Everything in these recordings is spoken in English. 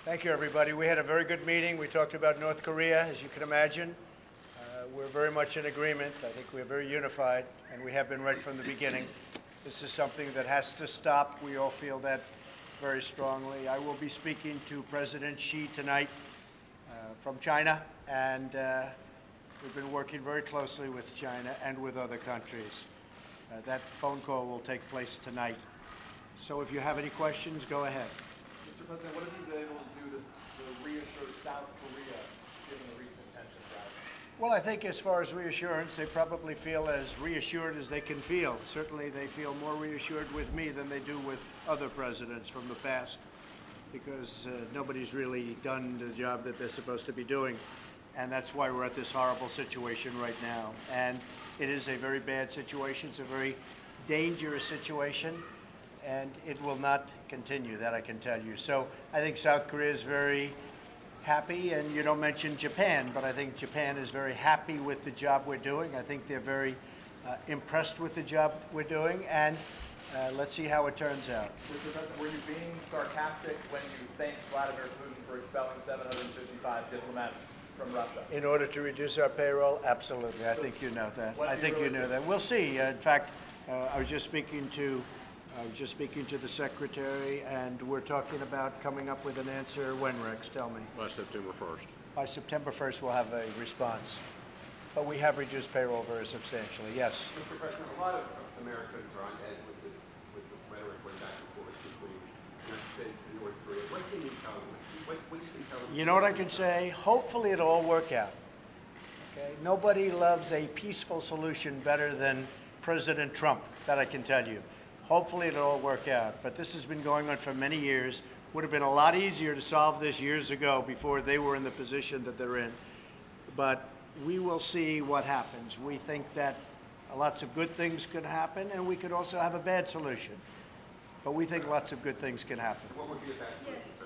Thank you, everybody. We had a very good meeting. We talked about North Korea, as you can imagine. We're very much in agreement. I think we're very unified, and we have been right from the beginning. This is something that has to stop. We all feel that very strongly. I will be speaking to President Xi tonight from China, and we've been working very closely with China and with other countries. That phone call will take place tonight. So if you have any questions, go ahead. Mr. President, what have you been able to do to reassure South Korea given the recent tensions rising? Well, I think as far as reassurance, they probably feel as reassured as they can feel. Certainly they feel more reassured with me than they do with other presidents from the past, because nobody's really done the job that they're supposed to be doing. And that's why we're at this horrible situation right now. And it is a very bad situation. It's a very dangerous situation. And it will not continue, that I can tell you. So I think South Korea is very happy, and you don't mention Japan, but I think Japan is very happy with the job we're doing. I think they're very impressed with the job we're doing, and let's see how it turns out. Mr. President, were you being sarcastic when you thanked Vladimir Putin for expelling 755 diplomats from Russia? In order to reduce our payroll? Absolutely. I think you know that. I think you know that. We'll see. In fact, I was just speaking to the Secretary, and we're talking about coming up with an answer. When, Rex? Tell me. By September 1st. By September 1st, we'll have a response. But we have reduced payroll very substantially, yes. Mr. President, a lot of Americans are on edge with this rhetoric going back and forth between the United States and North Korea. What can you tell them? What do you think tell them? You know what I can say? Hopefully it'll all work out. Okay? Nobody loves a peaceful solution better than President Trump, that I can tell you. Hopefully it'll all work out. But this has been going on for many years. Would have been a lot easier to solve this years ago before they were in the position that they're in. But we will see what happens. We think that lots of good things could happen, and we could also have a bad solution. But we think lots of good things can happen. What would be a bad solution, sir?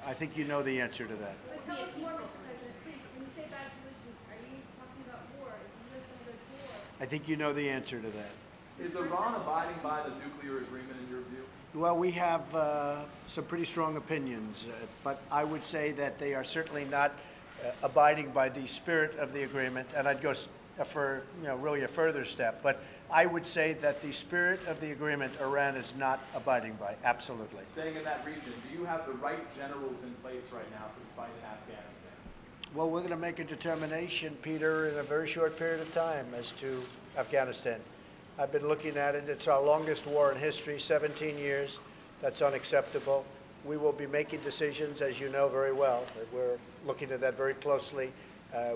I think you know the answer to that. But tell us more, Mr. President, please. When you say bad solutions, are you talking about war? Is the U.S. going to go to war? I think you know the answer to that. Is Iran abiding by the nuclear agreement in your view? Well, we have some pretty strong opinions, but I would say that they are certainly not abiding by the spirit of the agreement, and I'd go for really a further step. But I would say that the spirit of the agreement Iran is not abiding by, absolutely. Staying in that region, do you have the right generals in place right now for the fight in Afghanistan? Well, we're going to make a determination, Peter, in a very short period of time as to Afghanistan. I've been looking at it. It's our longest war in history, 17 years. That's unacceptable. We will be making decisions, as you know very well. We're looking at that very closely.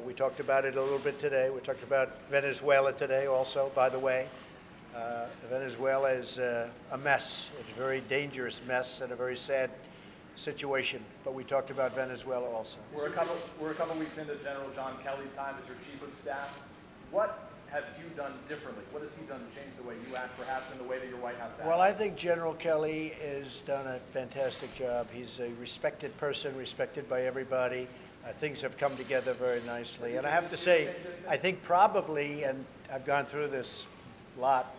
We talked about it a little bit today. We talked about Venezuela today also, by the way. Venezuela is a mess. It's a very dangerous mess and a very sad situation. But we talked about Venezuela also. We're a couple weeks into General John Kelly's time as your chief of staff. What have you done differently? What has he done to change the way you act, perhaps in the way that your White House acts? Well, I think General Kelly has done a fantastic job. He's a respected person, respected by everybody. Things have come together very nicely. And I have to say, I think probably, and I've gone through this a lot,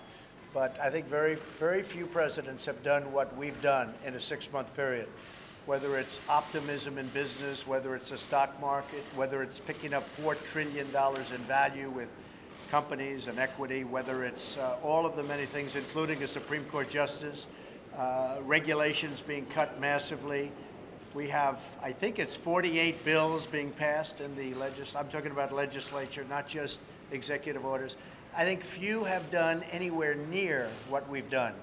but I think very, very few presidents have done what we've done in a 6-month period. Whether it's optimism in business, whether it's a stock market, whether it's picking up $4 trillion in value with companies and equity, whether it's all of the many things, including a Supreme Court justice, regulations being cut massively. We have, I think it's 48 bills being passed in the I'm talking about legislature, not just executive orders. I think few have done anywhere near what we've done.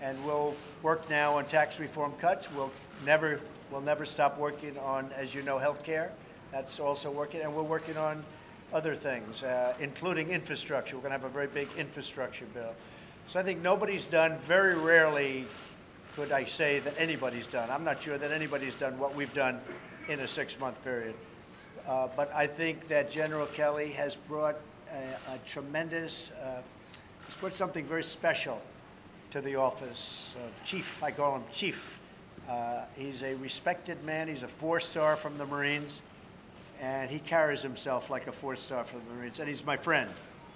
And we'll work now on tax reform cuts. We'll never stop working on, as you know, health care. That's also working. And we're working on other things, including infrastructure. We're going to have a very big infrastructure bill. So I think nobody's done, very rarely could I say that anybody's done. I'm not sure that anybody's done what we've done in a 6-month period. But I think that General Kelly has brought a tremendous, he's brought something very special to the office of chief. I call him chief. He's a respected man. He's a 4-star from the Marines. And he carries himself like a 4-star from the Marines. And he's my friend,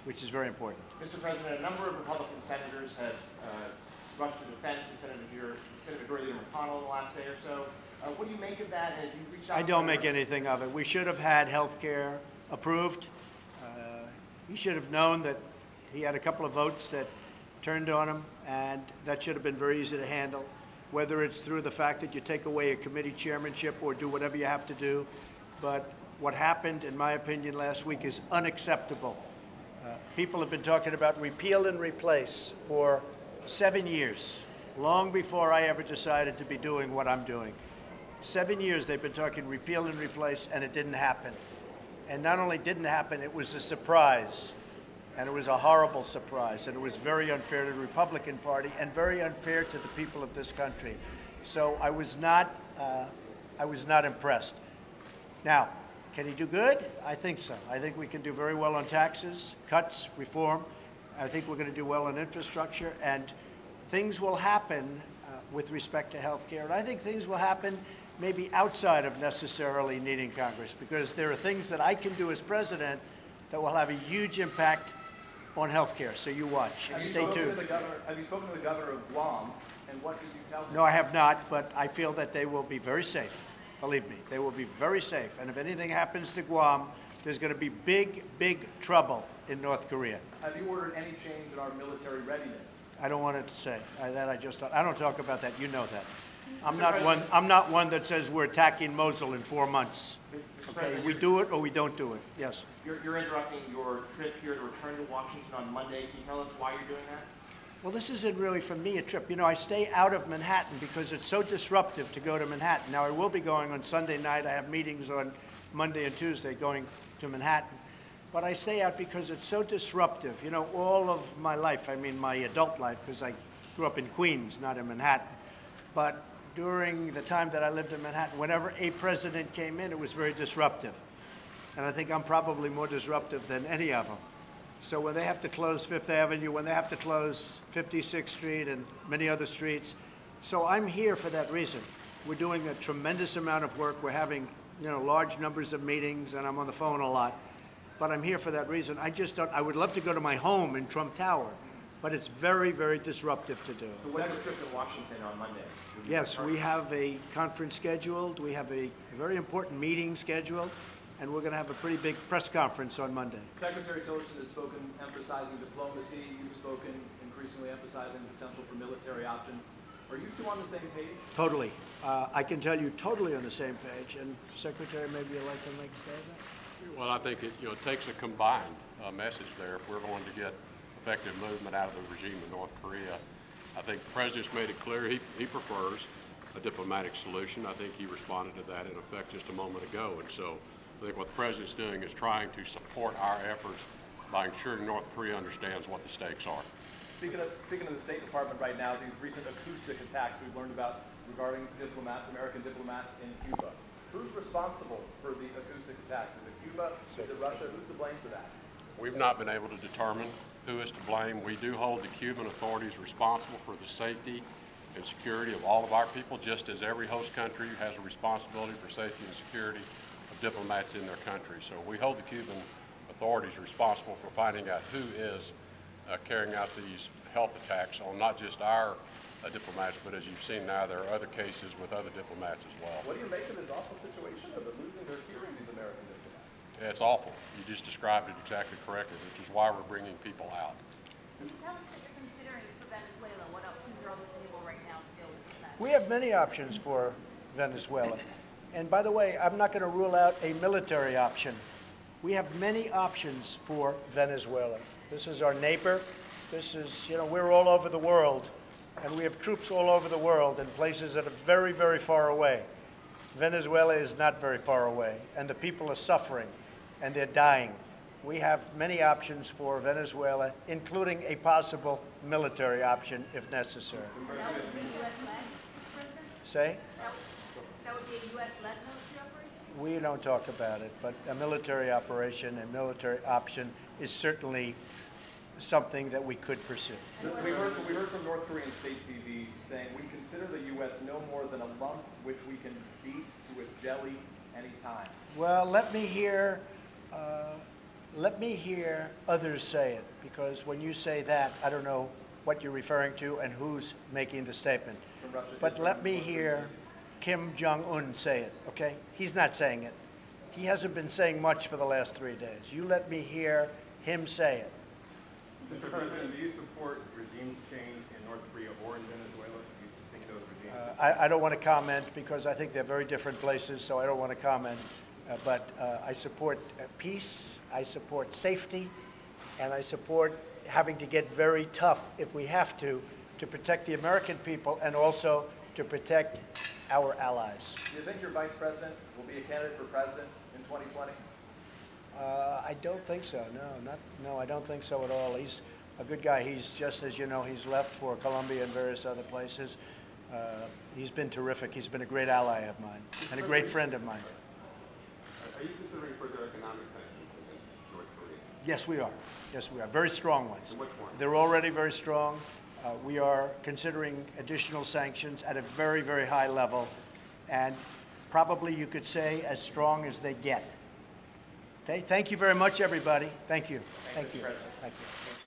which is very important. Mr. President, a number of Republican senators have rushed to defense of Senator Tillerson McConnell in the last day or so. What do you make of that? And if you reach out I don't make anything of it. We should have had health care approved. He should have known that he had a couple of votes that turned on him, and that should have been very easy to handle, whether it's through the fact that you take away a committee chairmanship or do whatever you have to do. But what happened, in my opinion, last week is unacceptable. People have been talking about repeal and replace for 7 years, long before I ever decided to be doing what I'm doing. 7 years they've been talking repeal and replace, and it didn't happen. And not only didn't happen, it was a surprise. And it was a horrible surprise. And it was very unfair to the Republican Party and very unfair to the people of this country. So I was not impressed. Now, can he do good? I think so. I think we can do very well on taxes, cuts, reform. I think we're going to do well on infrastructure. And things will happen with respect to health care. And I think things will happen maybe outside of necessarily needing Congress, because there are things that I can do as president that will have a huge impact on health care. So you watch. Stay tuned. Have you spoken to the governor of Guam, and what did you tell him? No, I have not, but I feel that they will be very safe. Believe me, they will be very safe. And if anything happens to Guam, there's going to be big, big trouble in North Korea. Have you ordered any change in our military readiness? I don't want to say that. I don't talk about that. You know that. I'm not one that says we're attacking Mosul in 4 months. Okay, we do it or we don't do it. Yes. You're interrupting your trip here to return to Washington on Monday. Can you tell us why you're doing that? Well, this isn't really for me a trip. You know, I stay out of Manhattan because it's so disruptive to go to Manhattan. Now, I will be going on Sunday night. I have meetings on Monday and Tuesday going to Manhattan. But I stay out because it's so disruptive. You know, all of my life, I mean my adult life, because I grew up in Queens, not in Manhattan. But during the time that I lived in Manhattan, whenever a president came in, it was very disruptive. And I think I'm probably more disruptive than any of them. So when they have to close Fifth Avenue, when they have to close 56th Street and many other streets, so I'm here for that reason. We're doing a tremendous amount of work. We're having, large numbers of meetings, and I'm on the phone a lot. But I'm here for that reason. I would love to go to my home in Trump Tower, but it's very, very disruptive to do. So when's your trip to Washington on Monday? Yes, we have a conference scheduled. We have a very important meeting scheduled, and we're going to have a pretty big press conference on Monday. Secretary Tillerson has spoken emphasizing diplomacy. You've spoken increasingly emphasizing the potential for military options. Are you two on the same page? Totally. I can tell you totally on the same page. And Secretary, maybe you'd like to make a statement? Well, I think it takes a combined message there if we're going to get effective movement out of the regime in North Korea. I think the President's made it clear he prefers a diplomatic solution. I think he responded to that in effect just a moment ago. And so I think what the President's doing is trying to support our efforts by ensuring North Korea understands what the stakes are. Speaking of the State Department right now, these recent acoustic attacks we've learned about regarding diplomats, American diplomats in Cuba. Who's responsible for the acoustic attacks? Is it Cuba? Is it Russia? Who's to blame for that? We've not been able to determine who is to blame. We do hold the Cuban authorities responsible for the safety and security of all of our people, just as every host country has a responsibility for safety and security of diplomats in their country. So we hold the Cuban authorities responsible for finding out who is carrying out these health attacks on not just our diplomats, but as you've seen now, there are other cases with other diplomats as well. What do you make of this awful situation of them losing their hearing, these American diplomats? Yeah, it's awful. You just described it exactly correctly, which is why we're bringing people out. Can you tell us what you're considering for Venezuela? What options are on the table right now to deal with this? We have many options for Venezuela. And by the way, I'm not going to rule out a military option. We have many options for Venezuela. This is our neighbor. This is, we're all over the world. And we have troops all over the world in places that are very, very far away. Venezuela is not very far away, and the people are suffering, and they're dying. We have many options for Venezuela, including a possible military option if necessary. That would be a U.S.-led, President? Say? That would be a U.S.-led military operation? We don't talk about it, but a military operation, a military option is certainly something that we could pursue. We heard from North Korean state TV saying we consider the U.S. no more than a lump which we can beat to a jelly anytime. Well, let me hear others say it, because when you say that, I don't know what you're referring to and who's making the statement. From Russia. But let me hear Kim Jong-un say it, okay? He's not saying it. He hasn't been saying much for the last 3 days. You let me hear him say it. Mr. President, do you support regime change in North Korea or in Venezuela? Do you think those regimes? I don't want to comment because I think they're very different places, so I don't want to comment. But I support peace, I support safety, and I support having to get very tough if we have to protect the American people and also to protect our allies. Do you think your vice president will be a candidate for president in 2020? I don't think so. No, I don't think so at all. He's a good guy. He's just, as you know, he's left for Colombia and various other places. He's been terrific. He's been a great ally of mine and a great friend of mine. Are you considering further economic sanctions against North Korea? Yes, we are. Yes, we are. Very strong ones. In what form? They're already very strong. We are considering additional sanctions at a very, very high level, and probably you could say as strong as they get. Okay, thank you very much, everybody. Thank you. Thank you. Thank you.